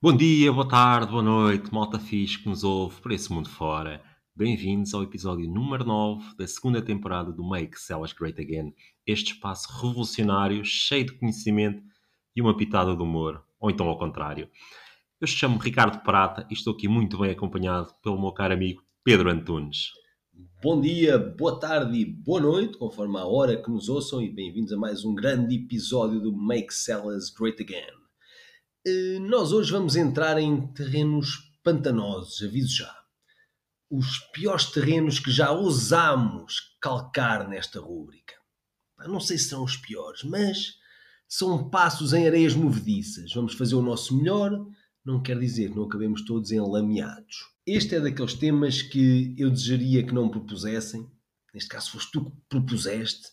Bom dia, boa tarde, boa noite, malta fixe que nos ouve por esse mundo fora. Bem-vindos ao episódio número 9 da segunda temporada do Make Sellers Great Again. Este espaço revolucionário, cheio de conhecimento e uma pitada de humor. Ou então ao contrário. Eu chamo-me Ricardo Prata e estou aqui muito bem acompanhado pelo meu caro amigo Pedro Antunes. Bom dia, boa tarde e boa noite, conforme a hora que nos ouçam, e bem-vindos a mais um grande episódio do Make Sellers Great Again. Nós hoje vamos entrar em terrenos pantanosos, aviso já. Os piores terrenos que já ousámos calcar nesta rúbrica. Não sei se são os piores, mas são passos em areias movediças. Vamos fazer o nosso melhor, não quer dizer que não acabemos todos enlameados. Este é daqueles temas que eu desejaria que não propusessem. Neste caso foste tu que propuseste.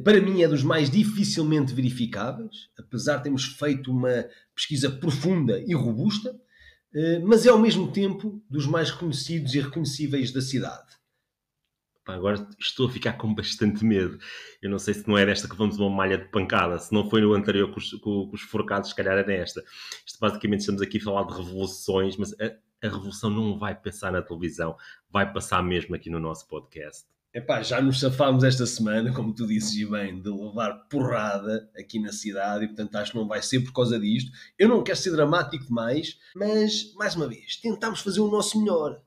Para mim é dos mais dificilmente verificáveis, apesar de termos feito uma pesquisa profunda e robusta, mas é ao mesmo tempo dos mais conhecidos e reconhecíveis da cidade. Agora estou a ficar com bastante medo. Eu não sei se não é desta que vamos uma malha de pancada. Se não foi no anterior com os forcados, se calhar é nesta. Isto basicamente estamos aqui a falar de revoluções, mas a revolução não vai passar na televisão. Vai passar mesmo aqui no nosso podcast. Já nos safámos esta semana, como tu disses e bem, de levar porrada aqui na cidade e, portanto, acho que não vai ser por causa disto. Eu não quero ser dramático demais, mas, mais uma vez, tentámos fazer o nosso melhor.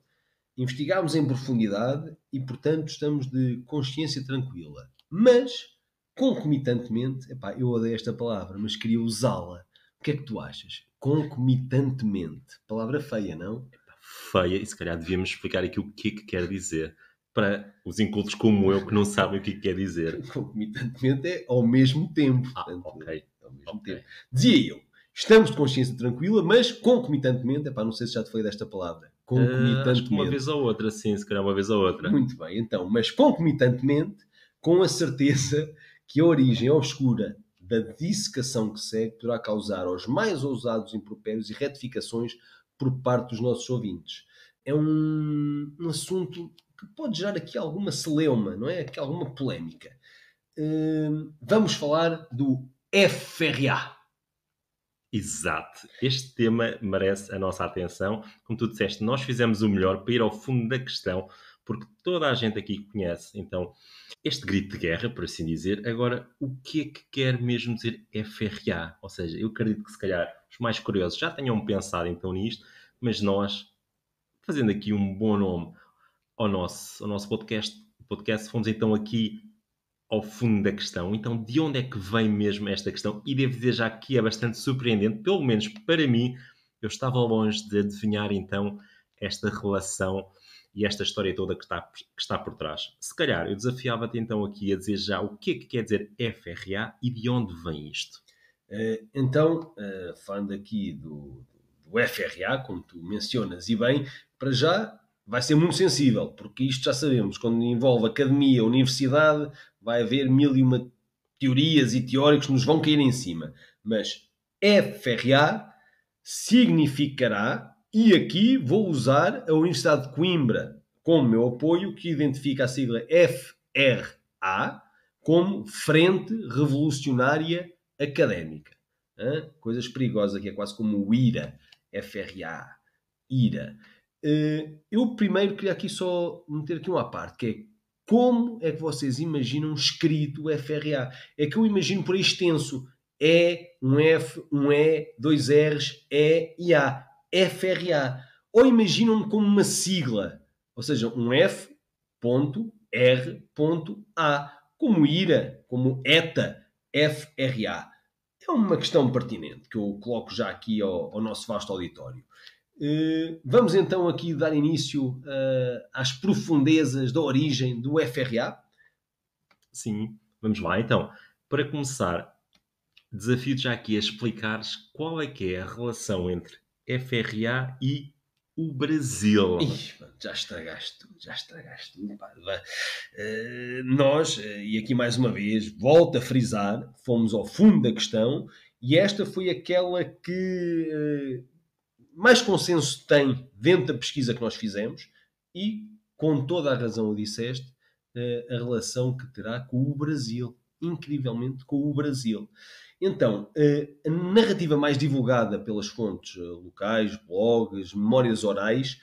Investigámos em profundidade e, portanto, estamos de consciência tranquila. Mas, concomitantemente, eu odeio esta palavra, mas queria usá-la. O que é que tu achas? Concomitantemente. Palavra feia, não? Feia, e se calhar devíamos explicar aqui o que é que quer dizer para os incultos como eu que não sabem o que quer dizer. Concomitantemente é ao mesmo tempo. Portanto, ok. Ao mesmo tempo. Dizia eu, estamos de consciência tranquila, mas concomitantemente, não sei se já te falei desta palavra. Concomitantemente. Acho que uma vez ou outra, sim, se calhar uma vez ou outra. Muito bem, então, mas concomitantemente, com a certeza que a origem obscura da dissecação que segue poderá causar aos mais ousados impropérios e retificações por parte dos nossos ouvintes. É um assunto que pode gerar aqui alguma celeuma, não é? Aqui alguma polémica. Vamos falar do FRA. Exato. Este tema merece a nossa atenção. Como tu disseste, nós fizemos o melhor para ir ao fundo da questão, porque toda a gente aqui conhece, então, este grito de guerra, por assim dizer. Agora, o que é que quer mesmo dizer FRA? Ou seja, eu acredito que se calhar os mais curiosos já tenham pensado então nisto, mas nós, fazendo aqui um bom nome ao nosso podcast, fomos então aqui ao fundo da questão. Então, de onde é que vem mesmo esta questão? E devo dizer já que é bastante surpreendente, pelo menos para mim. Eu estava longe de adivinhar então esta relação e esta história toda que está por trás. Se calhar, eu desafiava-te então aqui a dizer já o que é que quer dizer FRA e de onde vem isto. Falando aqui do FRA, como tu mencionas, e bem, para já vai ser muito sensível, porque isto já sabemos, quando envolve academia, universidade, vai haver mil e uma teorias e teóricos que nos vão cair em cima. Mas FRA significará, e aqui vou usar a Universidade de Coimbra como meu apoio, que identifica a sigla FRA como Frente Revolucionária Académica. Coisas perigosas aqui, é quase como o IRA. FRA. IRA. Eu primeiro queria aqui só meter aqui uma parte, que é como é que vocês imaginam escrito o FRA? É que eu imagino por extenso. E, um F, um E, dois R's, E e A. FRA. Ou imaginam como uma sigla. Ou seja, um F, ponto, R, ponto, A. Como IRA, como ETA, FRA. É uma questão pertinente que eu coloco já aqui ao nosso vasto auditório. Vamos então aqui dar início às profundezas da origem do FRA? Sim, vamos lá então. Para começar, desafio-te já aqui a explicares qual é que é a relação entre FRA e o Brasil. Já estragaste tudo. Nós, e aqui mais uma vez, volto a frisar, fomos ao fundo da questão e esta foi aquela que mais consenso tem dentro da pesquisa que nós fizemos e, com toda a razão o disseste, a relação que terá com o Brasil. Incrivelmente com o Brasil. Então, a narrativa mais divulgada pelas fontes locais, blogs, memórias orais,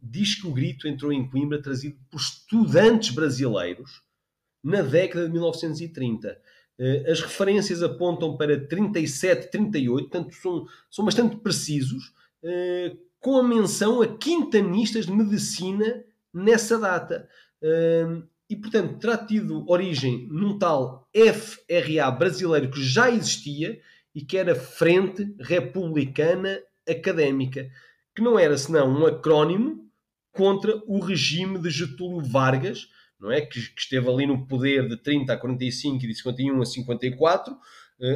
diz que o grito entrou em Coimbra trazido por estudantes brasileiros na década de 1930. As referências apontam para 37, 38, portanto são bastante precisos, com a menção a quintanistas de medicina nessa data. E, portanto, terá tido origem num tal FRA brasileiro que já existia e que era Frente Republicana Académica, que não era senão um acrónimo contra o regime de Getúlio Vargas, não é? Que esteve ali no poder de 30 a 45 e de 51 a 54,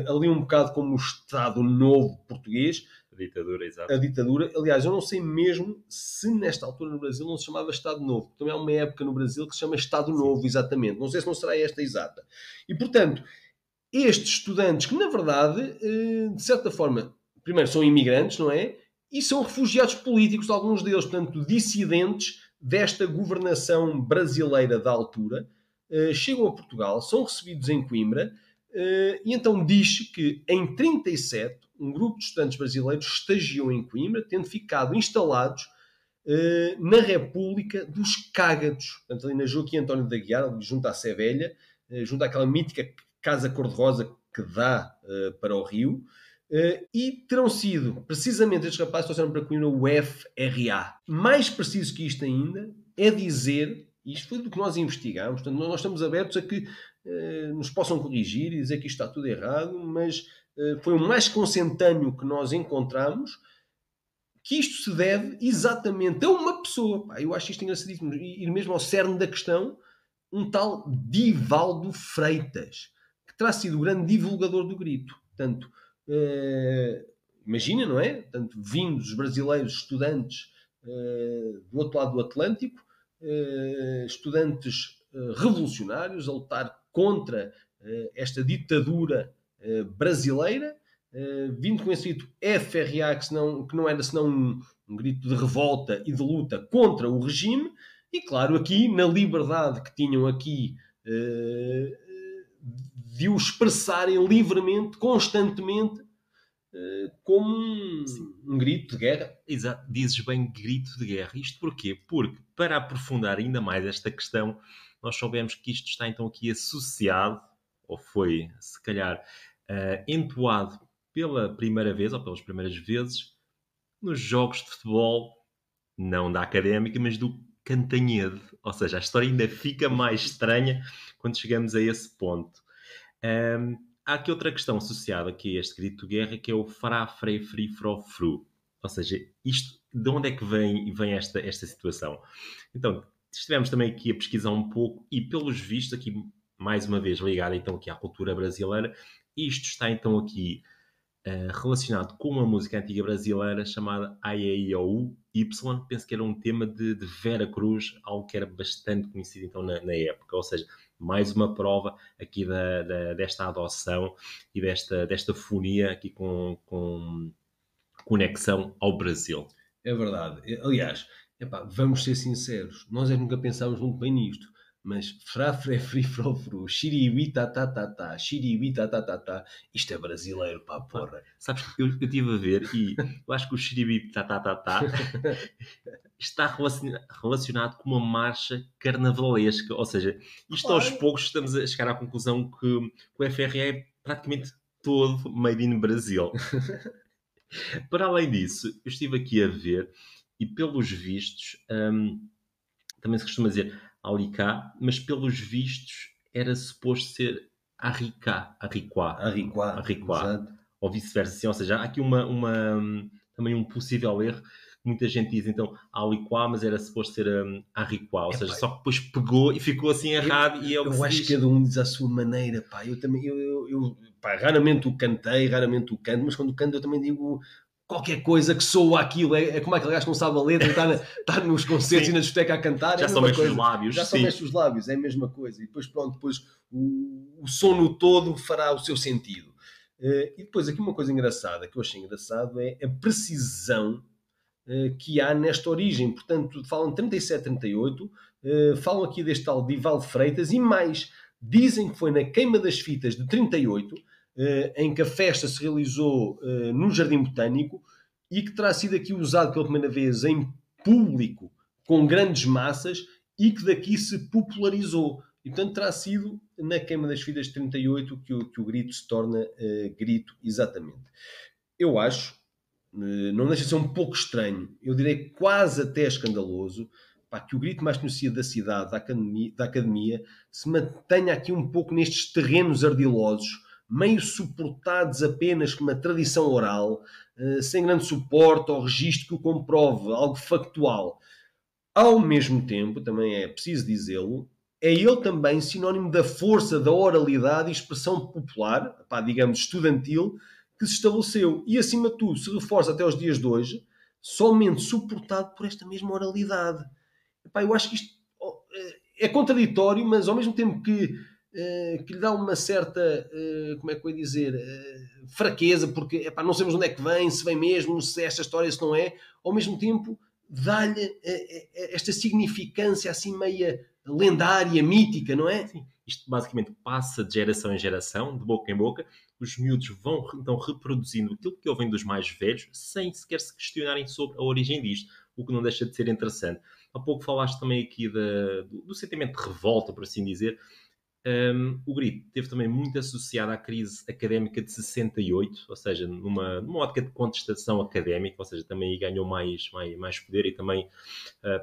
ali um bocado como o Estado Novo português. Ditadura, exato. A ditadura. Aliás, eu não sei mesmo se nesta altura no Brasil não se chamava Estado Novo. Também há uma época no Brasil que se chama Estado Novo, exatamente. Não sei se não será esta exata. E, portanto, estes estudantes que, na verdade, de certa forma, primeiro são imigrantes, não é? E são refugiados políticos, alguns deles, portanto, dissidentes desta governação brasileira da altura, chegam a Portugal, são recebidos em Coimbra, e então diz que em 37 um grupo de estudantes brasileiros estagiou em Coimbra, tendo ficado instalados na República dos Cágados, portanto ali na Joaquim António da Aguiar, junto à Sé Velha, junto àquela mítica Casa Cor-de-Rosa que dá para o rio, e terão sido, precisamente, estes rapazes trouxeram para Coimbra o FRA. Mais preciso que isto ainda é dizer, isto foi do que nós investigámos, portanto nós estamos abertos a que nos possam corrigir e dizer que isto está tudo errado, mas foi o mais consentâneo que nós encontramos, que isto se deve exatamente a uma pessoa. Pá, eu acho isto engraçadíssimo. Ir mesmo ao cerne da questão, um tal Divaldo Freitas, que terá sido o grande divulgador do grito. Portanto, imagina, não é? Portanto, vindos os brasileiros estudantes do outro lado do Atlântico, estudantes revolucionários a lutar contra esta ditadura brasileira, vindo com esse grito FRA, que não era senão um grito de revolta e de luta contra o regime, e claro, aqui, na liberdade que tinham aqui de o expressarem livremente, constantemente, como um grito de guerra. Exato, dizes bem grito de guerra. Isto porquê? Porque, para aprofundar ainda mais esta questão, nós soubemos que isto está então aqui associado, ou foi, se calhar, entoado pela primeira vez, ou pelas primeiras vezes, nos jogos de futebol, não da Académica, mas do Cantanhede. Ou seja, a história ainda fica mais estranha quando chegamos a esse ponto. Há aqui outra questão associada aqui a este grito de guerra, que é o fará, frei, fri, fro, fru. Ou seja, isto, de onde é que vem esta situação? Então, estivemos também aqui a pesquisar um pouco e, pelos vistos, aqui, mais uma vez, ligado então aqui à cultura brasileira, isto está então aqui relacionado com uma música antiga brasileira chamada Aieiou-Y, penso que era um tema de Vera Cruz, algo que era bastante conhecido então na época, ou seja, mais uma prova aqui desta adoção e desta fonia aqui com conexão ao Brasil. É verdade. Aliás, vamos ser sinceros, nós nunca pensámos muito bem nisto. Mas frá, fré, fri, fró, fru, xiribi, tá, tá, tá, tá, xiribi, tá, tá, tá, tá. Isto é brasileiro, pá, porra. Sabes, eu estive a ver e eu acho que o xiribi, tá, tá, tá, tá, está relacionado com uma marcha carnavalesca. Ou seja, isto aos poucos estamos a chegar à conclusão que o FRA é praticamente todo made in Brasil. Para além disso, eu estive aqui a ver e pelos vistos, também se costuma dizer Alicá, mas pelos vistos era suposto ser Arriquá, ou vice-versa, ou seja, há aqui também um possível erro. Muita gente diz então Aliquá, mas era suposto ser Arriquá, ou seja, só que depois pegou e ficou assim errado. Eu acho que cada um diz à sua maneira, pá. Eu também, raramente o cantei, raramente o canto, mas quando canto eu também digo qualquer coisa que soa aquilo. É como aquele gajo que não sabe a letra e está nos concertos e na discoteca a cantar. Já só mexe os lábios. Já só mexe os lábios, é a mesma coisa. E depois, pronto, o som no todo fará o seu sentido. E depois aqui uma coisa engraçada, que eu achei engraçado, é a precisão que há nesta origem. Portanto, falam 37, 38, falam aqui deste tal Divaldo Freitas e mais, dizem que foi na queima das fitas de 38, em que a festa se realizou no Jardim Botânico e que terá sido aqui usado pela primeira vez em público, com grandes massas, e que daqui se popularizou. E, portanto, terá sido na queima das fitas de 38 que o grito se torna grito, exatamente. Eu acho, não deixa de ser um pouco estranho, eu direi quase até escandaloso, pá, que o grito mais conhecido da cidade, da academia, se mantenha aqui um pouco nestes terrenos ardilosos, meio suportados apenas com uma tradição oral, sem grande suporte ou registro que o comprove, algo factual. Ao mesmo tempo, também é preciso dizê-lo, é ele também sinónimo da força da oralidade e expressão popular, pá, digamos, estudantil, que se estabeleceu e, acima de tudo, se reforça até os dias de hoje, somente suportado por esta mesma oralidade. Epá, eu acho que isto é contraditório, mas ao mesmo tempo que lhe dá uma certa, como é que eu ia dizer, fraqueza, porque epá, não sabemos onde é que vem, se vem mesmo, se é esta história, se não é, ao mesmo tempo dá-lhe esta significância assim meia lendária, mítica, não é? Sim, isto basicamente passa de geração em geração, de boca em boca. Os miúdos vão então reproduzindo aquilo que ouvem dos mais velhos, sem sequer se questionarem sobre a origem disto, o que não deixa de ser interessante. Há pouco falaste também aqui do sentimento de revolta, por assim dizer. O grito teve também muito associado à crise académica de 68, ou seja, numa ótica de contestação académica, ou seja, também aí ganhou mais poder e também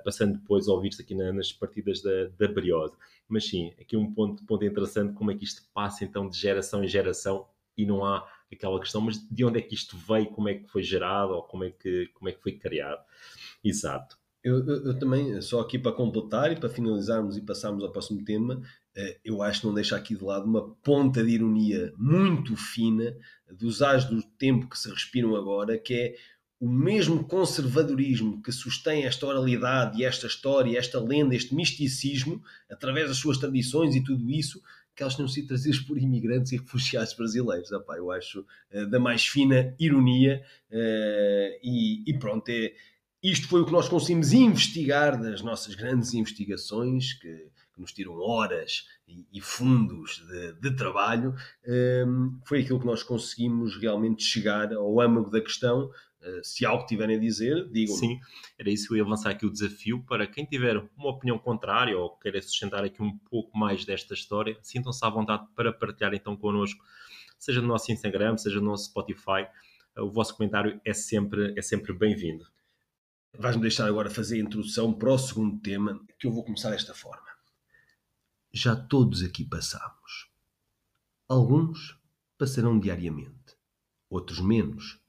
passando depois a ouvir-se aqui nas partidas da Briosa. Mas sim, aqui um ponto interessante, como é que isto passa então de geração em geração e não há aquela questão, mas de onde é que isto veio, como é que foi gerado ou como é que foi criado. Exato. Eu também, só aqui para completar e para finalizarmos e passarmos ao próximo tema, eu acho que não deixa aqui de lado uma ponta de ironia muito fina dos ais do tempo que se respiram agora, que é o mesmo conservadorismo que sustém esta oralidade e esta história, esta lenda, este misticismo, através das suas tradições e tudo isso, que elas tenham sido trazidas por imigrantes e refugiados brasileiros. Epá, eu acho da mais fina ironia e pronto, isto foi o que nós conseguimos investigar das nossas grandes investigações, que nos tiram horas e fundos de trabalho. Foi aquilo que nós conseguimos realmente chegar ao âmago da questão. Se há algo que tiverem a dizer, digam-me. Sim, era isso que eu ia avançar aqui o desafio para quem tiver uma opinião contrária ou queira sustentar aqui um pouco mais desta história, sintam-se à vontade para partilhar então connosco, seja no nosso Instagram, seja no nosso Spotify. O vosso comentário é sempre bem-vindo. Vais-me deixar agora fazer a introdução para o segundo tema, que eu vou começar desta forma. Já todos aqui passamos. Alguns passarão diariamente, outros menos.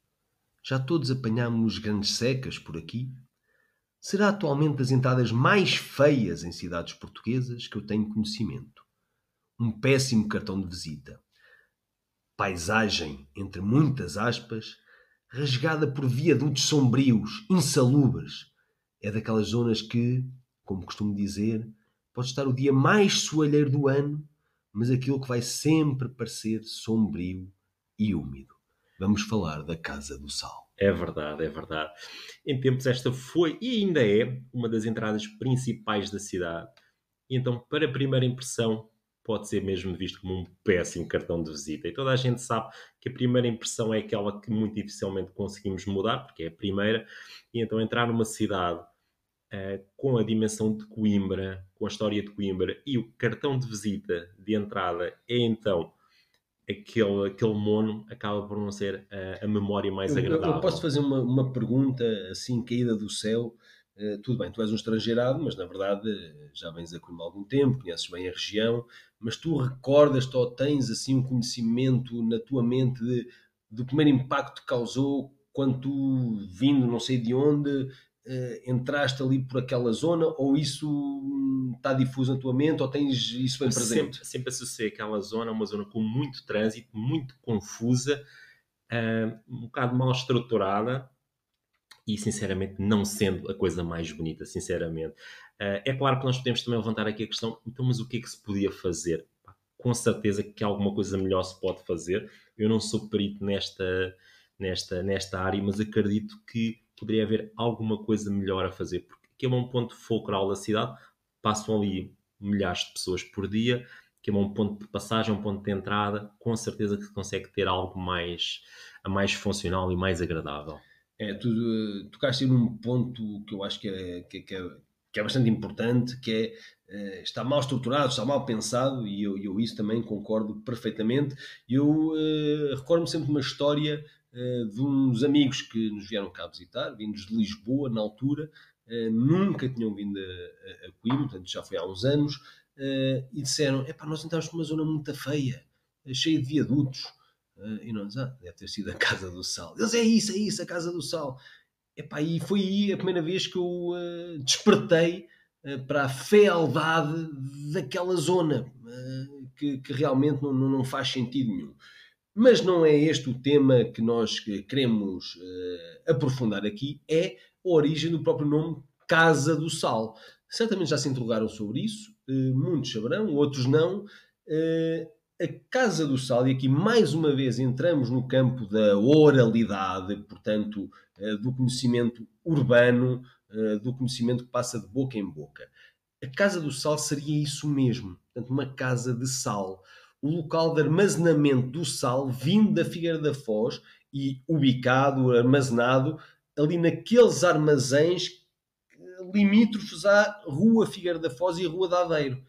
Já todos apanhamos grandes secas por aqui. Será atualmente das entradas mais feias em cidades portuguesas que eu tenho conhecimento. Um péssimo cartão de visita. Paisagem, entre muitas aspas, rasgada por viadutos sombrios, insalubres. É daquelas zonas que, como costumo dizer, pode estar o dia mais soalheiro do ano, mas aquilo que vai sempre parecer sombrio e úmido. Vamos falar da Casa do Sal. É verdade, é verdade. Em tempos esta foi e ainda é uma das entradas principais da cidade. E então, para a primeira impressão, pode ser mesmo visto como um péssimo cartão de visita. E toda a gente sabe que a primeira impressão é aquela que muito dificilmente conseguimos mudar, porque é a primeira. E então entrar numa cidade com a dimensão de Coimbra, com a história de Coimbra, e o cartão de visita de entrada é então aquele mono, acaba por não ser a memória mais agradável. Eu posso fazer uma pergunta assim, caída do céu. Tudo bem, tu és um estrangeirado, mas na verdade já vens a Coimbra há algum tempo, conheces bem a região, mas tu recordas-te ou tens assim um conhecimento na tua mente do primeiro impacto que causou quando tu, vindo não sei de onde, entraste ali por aquela zona, ou isso está difuso na tua mente, ou tens isso bem presente? Sempre associei aquela zona a uma zona com muito trânsito, muito confusa, um bocado mal estruturada, e sinceramente não sendo a coisa mais bonita, sinceramente. É claro que nós podemos também levantar aqui a questão, então mas o que é que se podia fazer? com certeza que alguma coisa melhor se pode fazer. Eu não sou perito nesta área, mas acredito que poderia haver alguma coisa melhor a fazer, porque aqui é um ponto fulcral da cidade, passam ali milhares de pessoas por dia, que é um ponto de passagem, um ponto de entrada, com certeza que se consegue ter algo mais funcional e mais agradável. Tu tocaste aí num ponto que eu acho que é bastante importante, que é está mal estruturado, está mal pensado, e eu isso também concordo perfeitamente. Eu recordo-me sempre de uma história de uns amigos que nos vieram cá visitar, vindos de Lisboa na altura, nunca tinham vindo a Coimbra, portanto já foi há uns anos, e disseram, nós entramos numa zona muito feia, cheia de viadutos, e nós, deve ter sido a Casa do Sal. Eles, é isso, a Casa do Sal. E foi aí a primeira vez que eu despertei para a fealdade daquela zona, que realmente não faz sentido nenhum. Mas não é este o tema que nós queremos aprofundar aqui, é a origem do próprio nome Casa do Sal. Certamente já se interrogaram sobre isso, muitos saberão, outros não. A Casa do Sal, e aqui mais uma vez entramos no campo da oralidade, portanto, do conhecimento urbano, do conhecimento que passa de boca em boca. A Casa do Sal seria isso mesmo, portanto, uma casa de sal, o local de armazenamento do sal vindo da Figueira da Foz e ubicado, armazenado ali naqueles armazéns limítrofes à Rua Figueira da Foz e a Rua da Aveiro.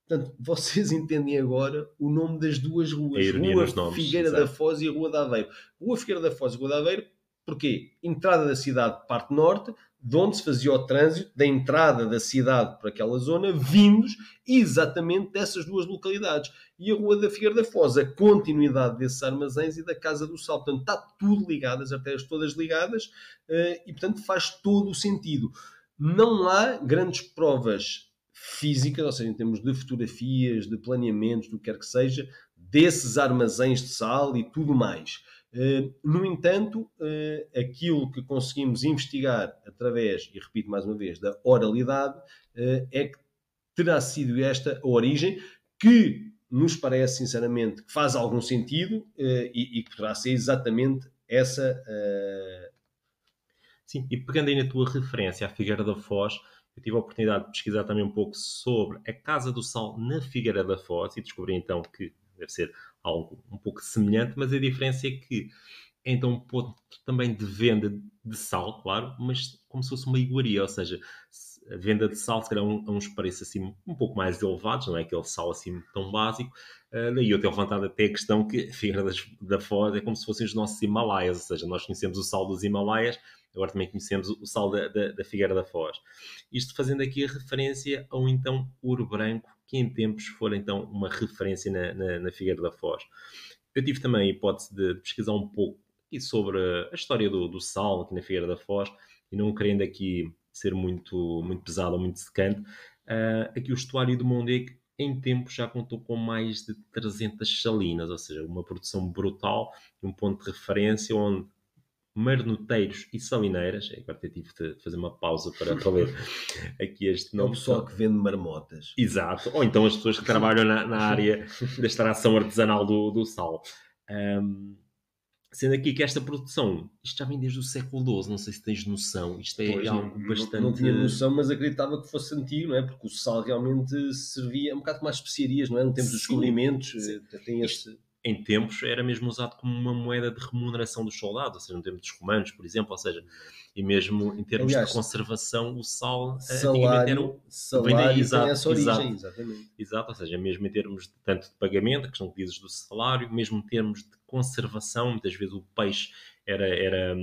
Portanto, vocês entendem agora o nome das duas ruas. Rua Figueira da Foz e a Rua da Aveiro. Rua Figueira da Foz e Rua da Aveiro, porquê? Entrada da cidade, parte norte, de onde se fazia o trânsito da entrada da cidade para aquela zona, vindos exatamente dessas duas localidades. E a Rua da Figueira da Foz, a continuidade desses armazéns e da Casa do Sal. Portanto, está tudo ligado, as artérias todas ligadas, e, portanto, faz todo o sentido. Não há grandes provas físicas, ou seja, em termos de fotografias, de planeamentos, do que quer que seja, desses armazéns de sal e tudo mais. No entanto, aquilo que conseguimos investigar através, e repito mais uma vez, da oralidade, é que terá sido esta a origem, que nos parece, sinceramente, que faz algum sentido e que poderá ser exatamente essa. Sim, e pegando aí na tua referência à Figueira da Foz, eu tive a oportunidade de pesquisar também um pouco sobre a Casa do Sal na Figueira da Foz e descobri então que deve ser algo um pouco semelhante, mas a diferença é que é então um ponto também de venda de sal, claro, mas como se fosse uma iguaria, ou seja, a venda de sal se calhar a uns preços assim um pouco mais elevados, não é aquele sal assim tão básico. Daí eu tenho levantado até a questão que a Figueira da Foz é como se fossem os nossos Himalaias, ou seja, nós conhecemos o sal dos Himalaias, agora também conhecemos o sal da Figueira da Foz. Isto fazendo aqui a referência ao então ouro branco, que em tempos fora então uma referência na Figueira da Foz. Eu tive também a hipótese de pesquisar um pouco aqui sobre a história do sal aqui na Figueira da Foz, e não querendo aqui ser muito pesado ou muito secante, aqui o estuário do Mondego em tempo já contou com mais de 300 salinas, ou seja, uma produção brutal e um ponto de referência onde marnoteiros e salineiras, agora até tive de fazer uma pausa para ler aqui este nome. É o pessoal que vende marmotas. Exato, ou então as pessoas que trabalham na área da extração artesanal do sal. Sendo aqui que esta produção, isto já vem desde o século XII, não sei se tens noção, isto é algo bastante... Não tinha noção, mas acreditava que fosse antigo, não é? Porque o sal realmente servia um bocado como as especiarias, não é? No tempo dos descobrimentos, tem este... Em tempos era mesmo usado como uma moeda de remuneração dos soldados, ou seja, no tempo dos romanos, por exemplo, ou seja, e mesmo em termos de conservação, o sal antigamente era salário tem essa origem, exatamente. Exato, ou seja, mesmo em termos de, tanto de pagamento, a questão que dizes do salário, mesmo em termos de conservação, muitas vezes o peixe era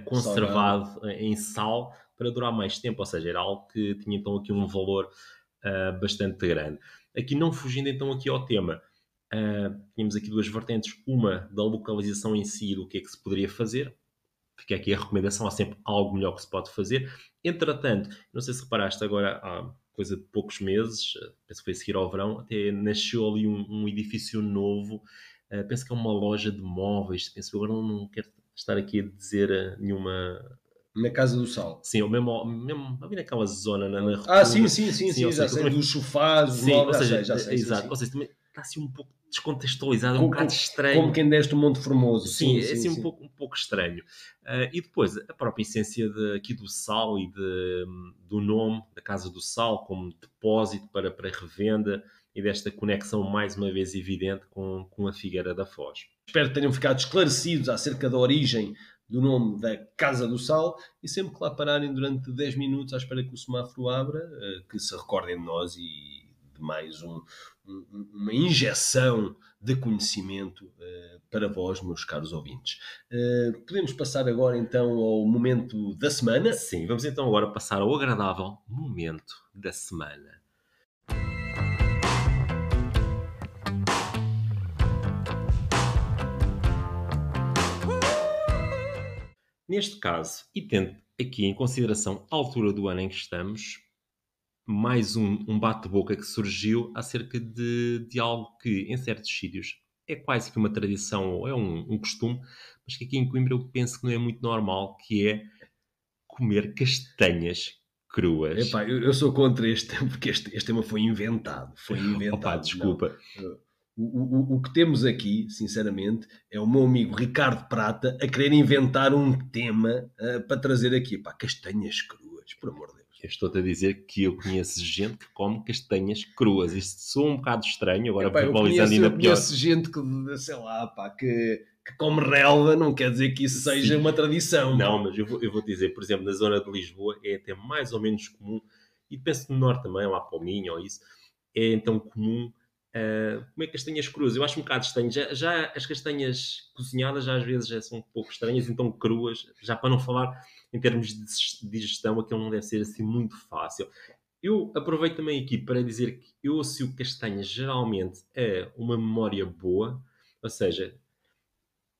conservado em sal para durar mais tempo, ou seja, era algo que tinha então aqui um valor bastante grande. Aqui não fugindo então aqui ao tema, tínhamos aqui duas vertentes, uma da localização em si, do que é que se poderia fazer. Fica aqui a recomendação, há sempre algo melhor que se pode fazer. Entretanto, não sei se reparaste agora, há coisa de poucos meses, penso que foi a seguir ao verão, até nasceu ali um edifício novo, penso que é uma loja de móveis, penso que agora não quero estar aqui a dizer nenhuma Na Casa do Sal. Sim, ou mesmo ali naquela zona, na Ah, rotunda. sim, Ou já seja, sei. Dos sofás, os sim, ou móveis, seja, já sei, sim, exato. sim. Ou seja, também está assim um pouco descontextualizado, um Co- bocado co- Como estranho. quem deste o Monte Formoso. Sim, Sim, é sim, assim sim. um pouco estranho. E depois, a própria essência aqui do sal e do nome da Casa do Sal como depósito para revenda e desta conexão mais uma vez evidente com a Figueira da Foz. Espero que tenham ficado esclarecidos acerca da origem do nome da Casa do Sal e sempre que lá pararem durante 10 minutos à espera que o semáforo abra, que se recordem de nós e de mais uma injeção de conhecimento para vós, meus caros ouvintes. Podemos passar agora então ao momento da semana. Sim, vamos então agora passar ao agradável momento da semana. Neste caso, e tendo aqui em consideração a altura do ano em que estamos, mais um bate-boca que surgiu acerca de algo que, em certos sítios, é quase que uma tradição ou é um costume, mas que aqui em Coimbra eu penso que não é muito normal, que é comer castanhas cruas. Epá, eu sou contra este tema, porque este tema foi inventado. Foi Opa, inventado, não. desculpa. O que temos aqui, sinceramente, é o meu amigo Ricardo Prata a querer inventar um tema para trazer aqui. Pá, castanhas cruas, por amor de Deus. Eu estou-te a dizer que eu conheço gente que come castanhas cruas. Isto soa um bocado estranho, agora Epá, verbalizando ainda eu pior. conheço gente que, sei lá, pá, que come relva, não quer dizer que isso seja Sim. uma tradição. Não, Pá. mas eu vou dizer, por exemplo, na zona de Lisboa é até mais ou menos comum, e penso no Norte também, lá para o Minho ou isso, é então comum comer castanhas cruas. Eu acho um bocado estranho. Já as castanhas cozinhadas já às vezes já são um pouco estranhas, então cruas, já para não falar em termos de digestão, aquilo não deve ser assim muito fácil. Eu aproveito também aqui para dizer que eu associo castanhas geralmente a uma memória boa, ou seja,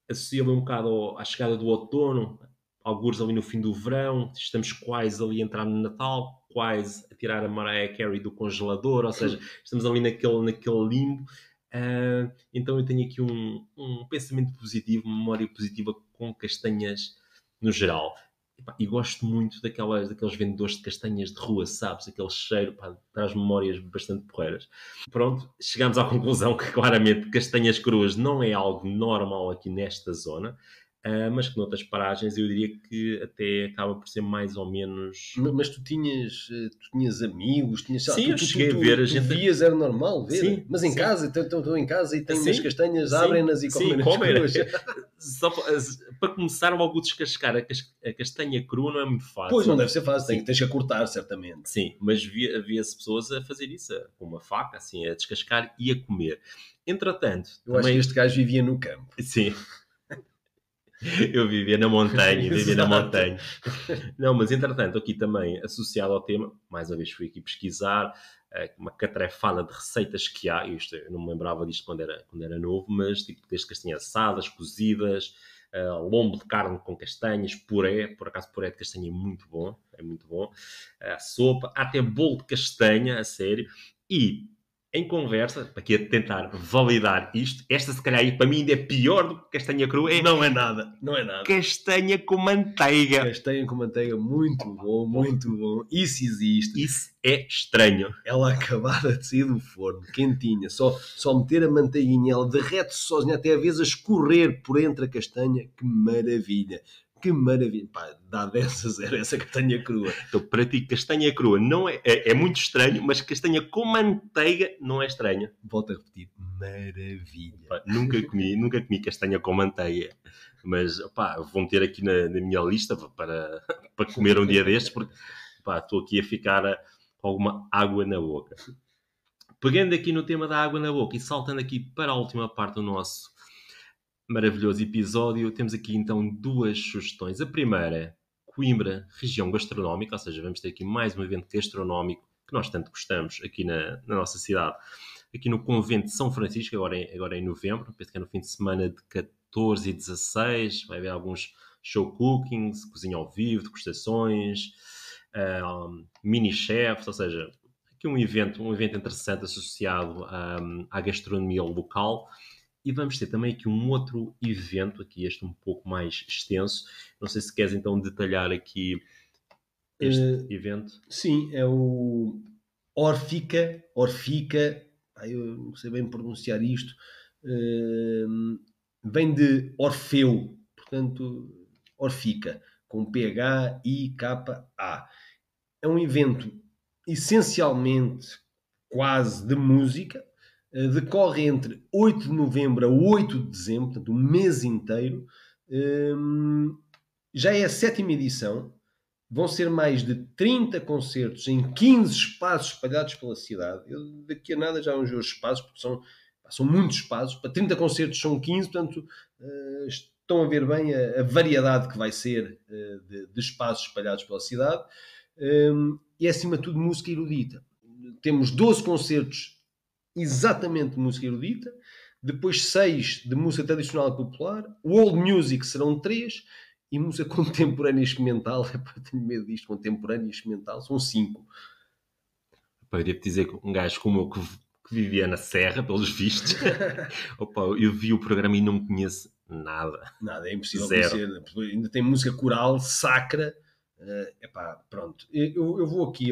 associa-me um bocado à chegada do outono, algures ali no fim do verão, estamos quase ali a entrar no Natal, quase a tirar a Mariah Carey do congelador, ou seja, estamos ali naquele limbo. Então eu tenho aqui um pensamento positivo, uma memória positiva com castanhas no geral. E gosto muito daqueles vendedores de castanhas de rua, sabes? Aquele cheiro, pá, traz memórias bastante porreiras. Pronto, chegamos à conclusão que claramente castanhas cruas não é algo normal aqui nesta zona, mas que noutras paragens eu diria que até acaba por ser mais ou menos. Mas tu tinhas amigos, tinhas, sei lá, Sim, eu cheguei a ver a tu gente. vias, era normal ver. Sim, Mas em sim. casa, estou em casa e tenho umas Sim, castanhas, sim, abrem-nas e sim, comem-nas comem. cruas. Só para começar, logo descascar a castanha crua não é muito Pois não fácil. deve ser fácil, Sim, tens que a cortar, certamente. sim, mas havia-se pessoas a fazer isso, com uma faca, assim, a descascar e a comer. Entretanto, Eu acho que este gajo vivia no campo. sim, eu vivia na Exato. montanha. Não, mas entretanto, aqui também, associado ao tema, mais uma vez fui aqui pesquisar, uma catrefada de receitas que há, eu não me lembrava disto quando era novo, mas tipo, desde castanhas assadas, cozidas, lombo de carne com castanhas, puré, por acaso puré de castanha é muito bom, sopa, há até bolo de castanha, a sério, e em conversa, para aqui a tentar validar isto, esta se calhar aí para mim ainda é pior do que castanha crua, é Não é nada, não é nada. castanha com manteiga. Castanha com manteiga, muito bom, muito bom. Isso existe. Isso é estranho. Ela acabada de sair do forno, quentinha, só meter a manteiguinha, ela derrete sozinha, até a vez a escorrer por entre a castanha. Que maravilha! Que maravilha! Pá, dá 10 a 0 essa castanha crua. Então, para ti, castanha crua não é muito estranho, mas castanha com manteiga não é estranho. Volto a repetir, maravilha. Pá, nunca comi castanha com manteiga. Mas, pá, vou meter aqui na minha lista para comer um dia destes, porque, pá, estou aqui a ficar com alguma água na boca. Pegando aqui no tema da água na boca e saltando aqui para a última parte do nosso maravilhoso episódio, temos aqui então duas sugestões. A primeira, Coimbra, região gastronómica, ou seja, vamos ter aqui mais um evento gastronómico que nós tanto gostamos aqui na nossa cidade, aqui no Convento de São Francisco, agora em novembro, penso que é no fim de semana de 14 e 16, vai haver alguns show cookings, cozinha ao vivo, degustações, mini chefs, ou seja, aqui um evento interessante associado à gastronomia local E vamos ter também aqui um outro evento, aqui este um pouco mais extenso. Não sei se queres então detalhar aqui este evento. Sim, é o Orfica, eu não sei bem pronunciar isto, vem de Orfeu, portanto, Orfica, com PHIKA. É um evento essencialmente quase de música, decorre entre 8 de novembro a 8 de dezembro, portanto, um mês inteiro. Já é a 7ª edição. Vão ser mais de 30 concertos em 15 espaços espalhados pela cidade. Eu daqui a nada já vamos ver os espaços, porque são muitos espaços. Para 30 concertos são 15, portanto, estão a ver bem a variedade que vai ser de espaços espalhados pela cidade. E é, acima de tudo, música erudita. Temos 12 concertos exatamente de música erudita, depois 6 de música tradicional e popular, world music serão 3, e música contemporânea e experimental, tenho medo disto, contemporânea e experimental, são 5. Eu devo dizer que um gajo como eu que vivia na Serra, pelos vistos, opa, eu vi o programa e não conheço nada. Nada, é impossível Zero. conhecer. Ainda tem música coral, sacra. Pronto. Eu vou aqui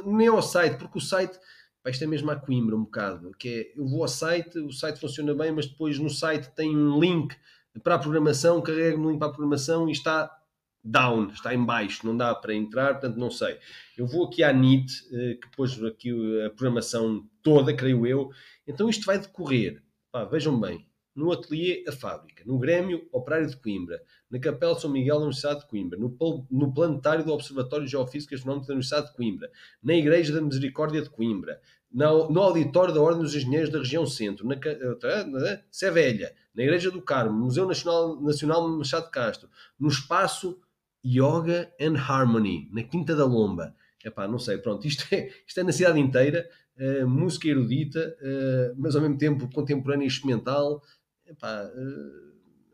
nem ao site, porque o site, isto é mesmo à Coimbra um bocado, que é, eu vou ao site, o site funciona bem, mas depois no site tem um link para a programação, carrego no link para a programação e está down, está em baixo, não dá para entrar, portanto não sei. Eu vou aqui à NIT, que pôs aqui a programação toda, creio eu. Então isto vai decorrer, vejam bem, no Ateliê A Fábrica, no Grêmio Operário de Coimbra, na Capela São Miguel da Universidade de Coimbra, no Planetário do Observatório Geofísico e Astronómico da Universidade de Coimbra, na Igreja da Misericórdia de Coimbra, no Auditório da Ordem dos Engenheiros da Região Centro, na Sevelha, na Igreja do Carmo, no Museu Nacional Machado de Castro, no Espaço Yoga and Harmony, na Quinta da Lomba. Não sei, pronto, isto é na cidade inteira, música erudita, mas ao mesmo tempo contemporânea e experimental.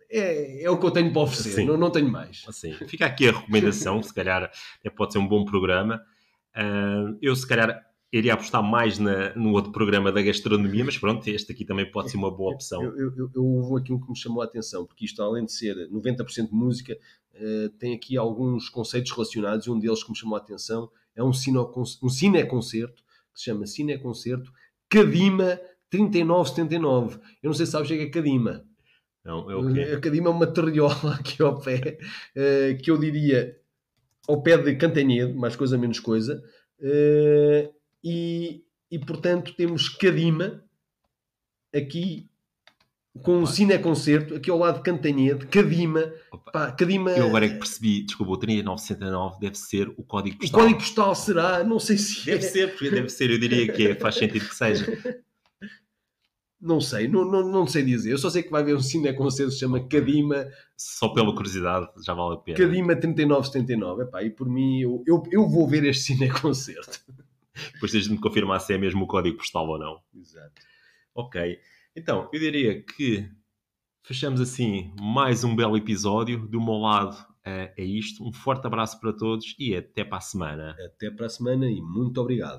É o que eu tenho para oferecer, não tenho mais. Assim, fica aqui a recomendação, se calhar pode ser um bom programa. Eu se calhar iria apostar mais no outro programa da gastronomia, mas pronto, este aqui também pode ser uma boa opção. Eu vou aqui um que me chamou a atenção, porque isto, além de ser 90% de música, tem aqui alguns conceitos relacionados, e um deles que me chamou a atenção é um cineconcerto, que se chama Cineconcerto Cadima 3979. Eu não sei se sabes o que é Cadima. Não, é o quê? A Cadima é uma terriola aqui ao pé, que eu diria ao pé de Cantanhede, mais coisa menos coisa, e portanto temos Cadima aqui com um cineconcerto aqui ao lado de Cantanhede, Cadima. Cadima. Eu agora é que percebi, desculpa, o 3979 deve ser o código postal. O código postal será, não sei se deve ser, porque deve ser, eu diria que faz sentido que seja. Não sei, não sei dizer. Eu só sei que vai haver um cineconcerto que se chama Cadima. Só pela curiosidade, já vale a pena. Cadima 3979. E por mim, eu vou ver este cineconcerto. Depois tens de me confirmar se é mesmo o código postal ou não. Exato. Ok. Então, eu diria que fechamos assim mais um belo episódio. Do meu lado é isto. Um forte abraço para todos e até para a semana. Até para a semana e muito obrigado.